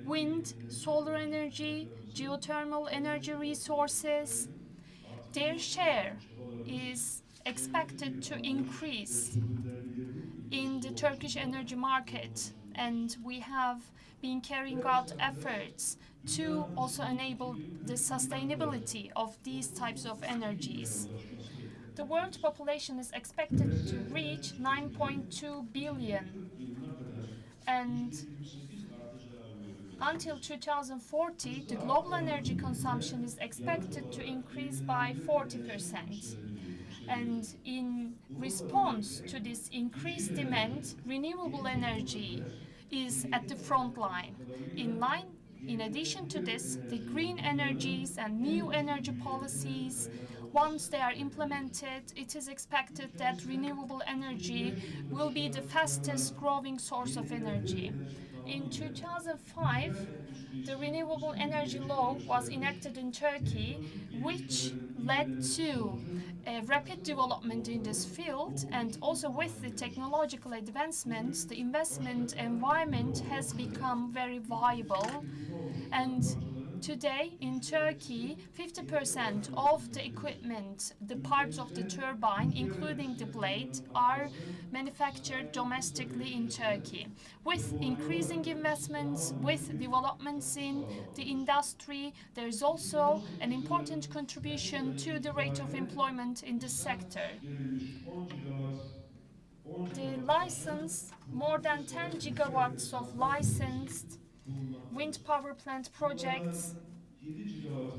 wind, solar energy, geothermal energy resources, their share is expected to increase in the Turkish energy market, and we have been carrying out efforts to also enable the sustainability of these types of energies. The world population is expected to reach 9.2 billion, and until 2040, the global energy consumption is expected to increase by 40%. And in response to this increased demand, renewable energy is at the front line. In addition to this, the green energies and new energy policies, once they are implemented, it is expected that renewable energy will be the fastest growing source of energy. In 2005, the renewable energy law was enacted in Turkey, which led to a rapid development in this field, and also with the technological advancements, the investment environment has become very viable. And today in Turkey, 50% of the equipment, the parts of the turbine, including the blade, are manufactured domestically in Turkey. With increasing investments, with developments in the industry, there is also an important contribution to the rate of employment in this sector. The license, more than 10 gigawatts of licensed wind power plant projects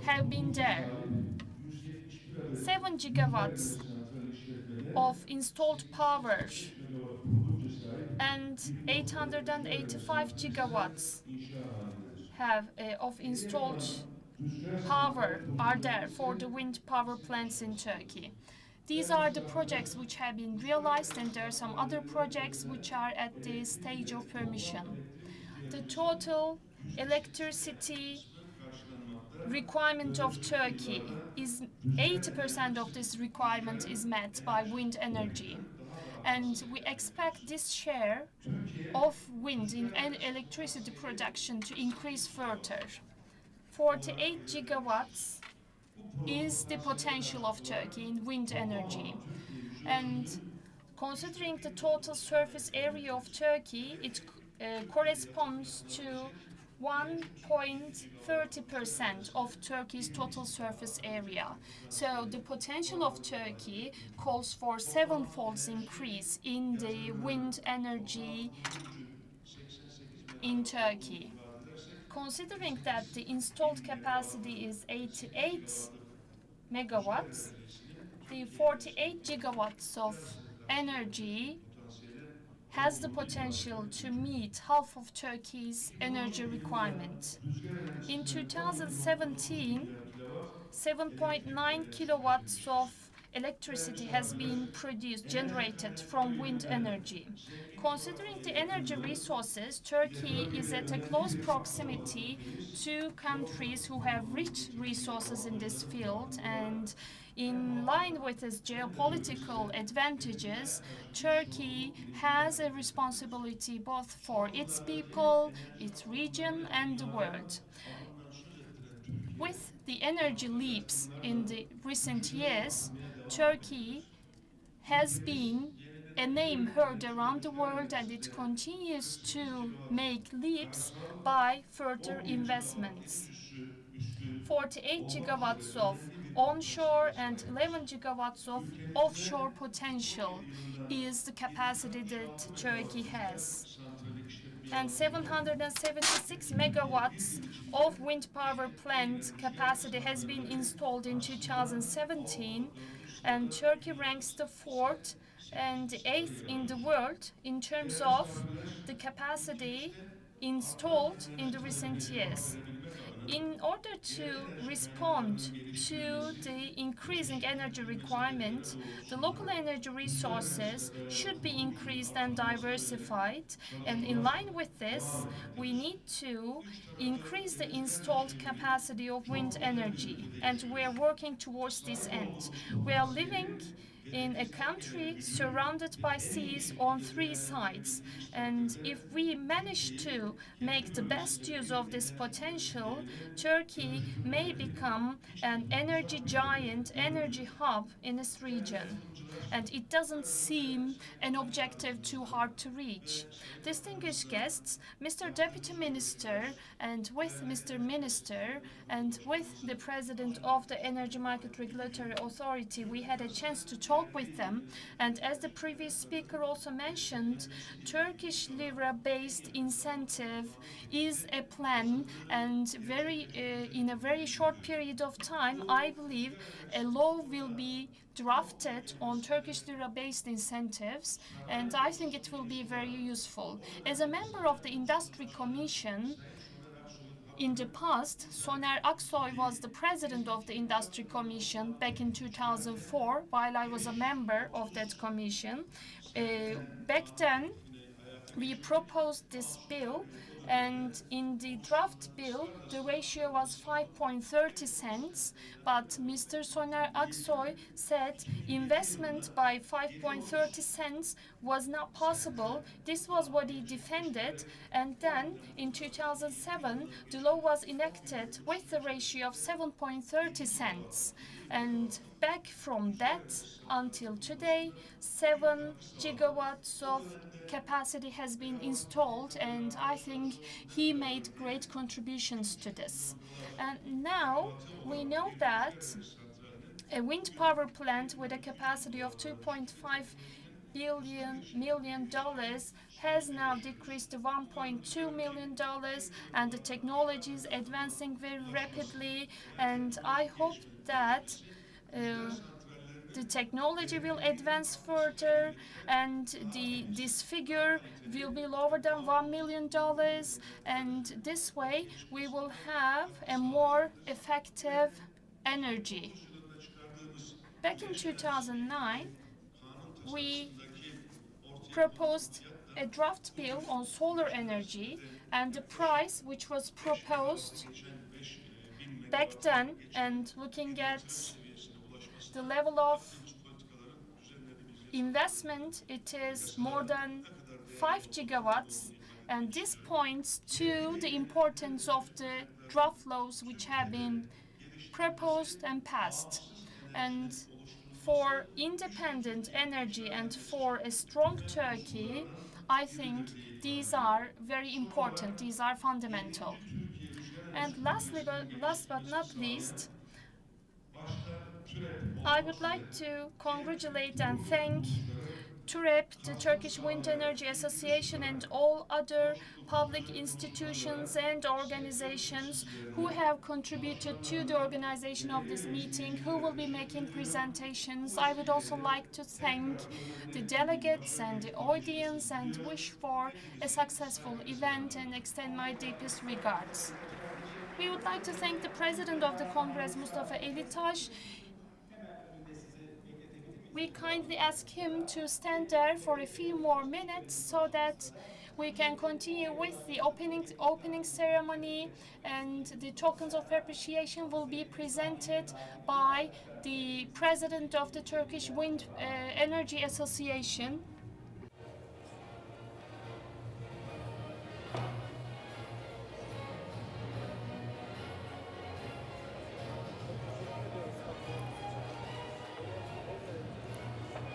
have been there. 7 gigawatts of installed power and 885 gigawatts of installed power are there for the wind power plants in Turkey. These are the projects which have been realized, and there are some other projects which are at the stage of permission. The total electricity requirement of Turkey is 80% of this requirement is met by wind energy, and we expect this share of wind in electricity production to increase further. 48 gigawatts is the potential of Turkey in wind energy, and considering the total surface area of Turkey, it corresponds to 1.30% of Turkey's total surface area. So the potential of Turkey calls for 7-fold increase in the wind energy in Turkey. Considering that the installed capacity is 88 megawatts, the 48 gigawatts of energy has the potential to meet half of Turkey's energy requirement. In 2017, 7.9 kilowatts of electricity has been produced, generated from wind energy. Considering the energy resources, Turkey is at a close proximity to countries who have rich resources in this field, and in line with its geopolitical advantages, Turkey has a responsibility both for its people, its region, and the world. With the energy leaps in the recent years, Turkey has been a name heard around the world, and it continues to make leaps by further investments. 48 gigawatts of onshore and 11 gigawatts of offshore potential is the capacity that Turkey has. And 776 megawatts of wind power plant capacity has been installed in 2017, and Turkey ranks the 4th and the 8th in the world in terms of the capacity installed in the recent years. In order to respond to the increasing energy requirement, the local energy resources should be increased and diversified. And in line with this, we need to increase the installed capacity of wind energy. And we are working towards this end. We are living in a country surrounded by seas on 3 sides. And if we manage to make the best use of this potential, Turkey may become an energy giant, energy hub in this region. And it doesn't seem an objective too hard to reach. Distinguished guests, Mr. Deputy Minister, and with Mr. Minister, and with the President of the Energy Market Regulatory Authority, we had a chance to talk with them. And as the previous speaker also mentioned, Turkish lira-based incentive is a plan, and in a very short period of time, I believe a law will be drafted on Turkish lira-based incentives, and I think it will be very useful. As a member of the Industry Commission, in the past, Soner Aksoy was the president of the Industry Commission back in 2004, while I was a member of that commission. Back then, we proposed this bill, and in the draft bill, the ratio was 5.30 cents, but Mr. Soner Aksoy said investment by 5.30 cents was not possible. This was what he defended, and then in 2007, the law was enacted with the ratio of 7.30 cents. And back from that until today, 7 gigawatts of capacity has been installed, and I think he made great contributions to this. And now we know that a wind power plant with a capacity of $2.5 million has now decreased to $1.2 million, and the technology is advancing very rapidly, and I hope that the technology will advance further, and this figure will be lower than $1 million, and this way we will have a more effective energy. Back in 2009, we proposed a draft bill on solar energy, and the price which was proposed back then, and looking at the level of investment, it is more than 5 gigawatts, and this points to the importance of the draft laws which have been proposed and passed. And for independent energy and for a strong Turkey, I think these are very important, these are fundamental. And last but not least, I would like to congratulate and thank TÜREP, the Turkish Wind Energy Association, and all other public institutions and organizations who have contributed to the organization of this meeting, who will be making presentations. I would also like to thank the delegates and the audience and wish for a successful event and extend my deepest regards. We would like to thank the President of the Congress, Mustafa Elitaş. we kindly ask him to stand there for a few more minutes so that we can continue with the opening ceremony, and the tokens of appreciation will be presented by the president of the Turkish Wind Energy Association.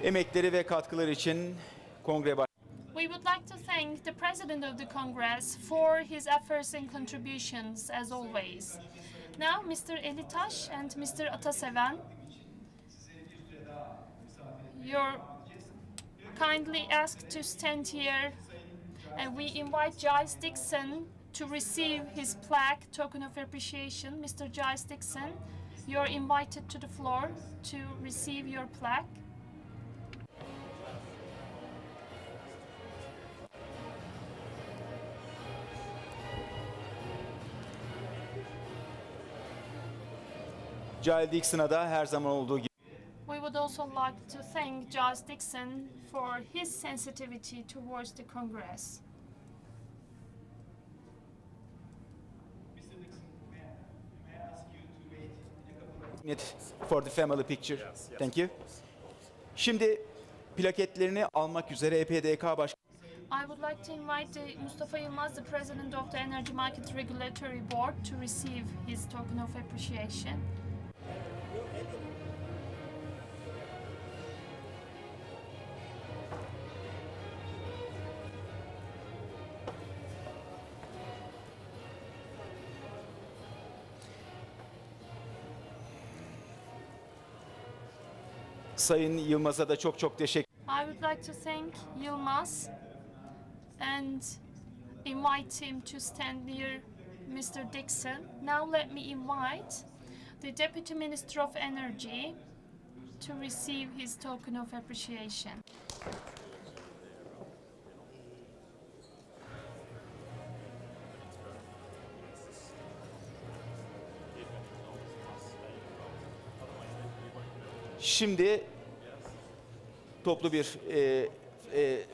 Emekleri ve katkıları için kongre We would like to thank the President of the Congress for his efforts and contributions, as always. Now, Mr. Elitaş and Mr. Ataseven, you're kindly asked to stand here, and we invite Giles Dixon to receive his plaque, token of appreciation. Mr. Giles Dixon, you're invited to the floor to receive your plaque. Giles Dixon'a da her zaman olduğu gibi We would also like to thank Giles Dixon for his sensitivity towards the Congress. for the family picture. Thank you. Şimdi plaketlerini almak üzere EPDK Başkanı I would like to invite Mustafa Yılmaz, the President of the Energy Market Regulatory Board, to receive his token of appreciation. Sayın Yılmaz'a da çok teşekkür I would like to thank Yılmaz and invite him to stand near Mr. Dixon. Now let me invite the Deputy Minister of Energy to receive his token of appreciation. Şimdi toplu bir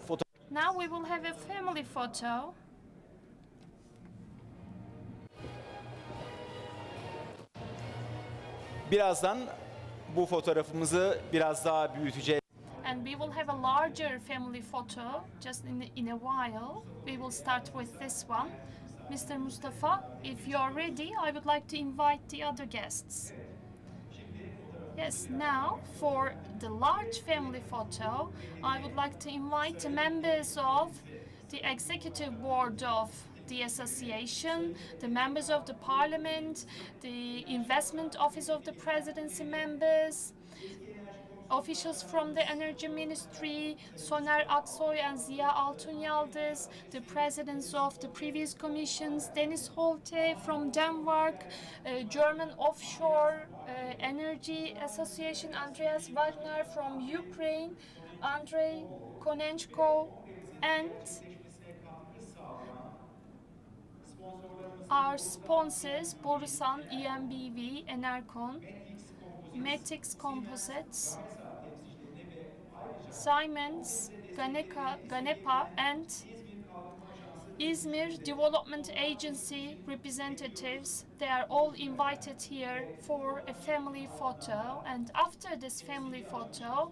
fotoğraf. Now we will have a family photo. Birazdan bu fotoğrafımızı biraz daha büyüteceğiz. And we will have a larger family photo just in a while. We will start with this one. Mr. Mustafa, if you are ready, I would like to invite the other guests. Yes, now for the large family photo, I would like to invite the members of the executive board of the association, the members of the parliament, the investment office of the presidency members, officials from the energy ministry, Soner Aksoy and Ziya Altunyaldız, the presidents of the previous commissions, Deniz Holte from Denmark, German Offshore Energy Association, Andreas Wagner from Ukraine, Andrei Konenchko, and our sponsors, Borusan, EMBV, Enercon, Metix Composites, Siemens, Ganepa, and Izmir Development Agency representatives. They are all invited here for a family photo, and after this family photo,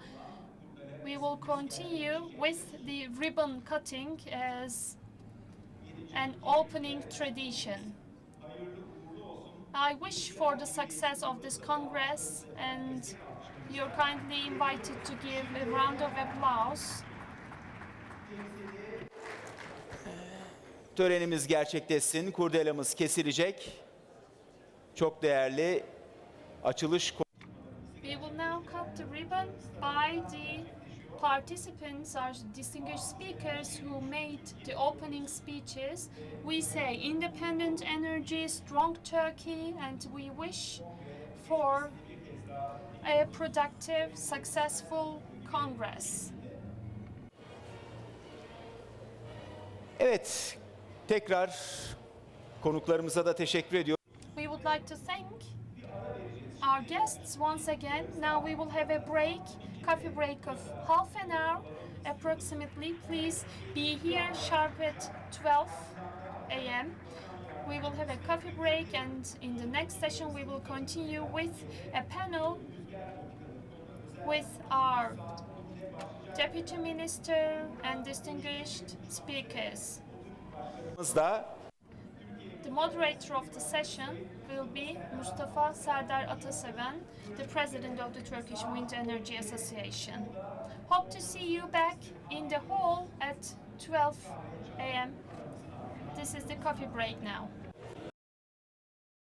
we will continue with the ribbon cutting as an opening tradition. I wish for the success of this Congress, and you're kindly invited to give a round of applause. Törenimiz gerçekleşsin, kurdelamız kesilecek. Çok değerli açılış. We will now cut the ribbon by the participants, our distinguished speakers who made the opening speeches. We say independent energy, strong Turkey, and we wish for a productive, successful Congress. Evet, tekrar konuklarımıza da teşekkür ediyorum. We would like to thank our guests once again. Now we will have a break coffee break of half an hour approximately. Please be here sharp at 12 a.m. We will have a coffee break, and in the next session we will continue with a panel with our Deputy Minister and distinguished speakers. The moderator of the session will be Mustafa Serdar Ataseven, the president of the Turkish Wind Energy Association. Hope to see you back in the hall at 12 a.m. This is the coffee break now.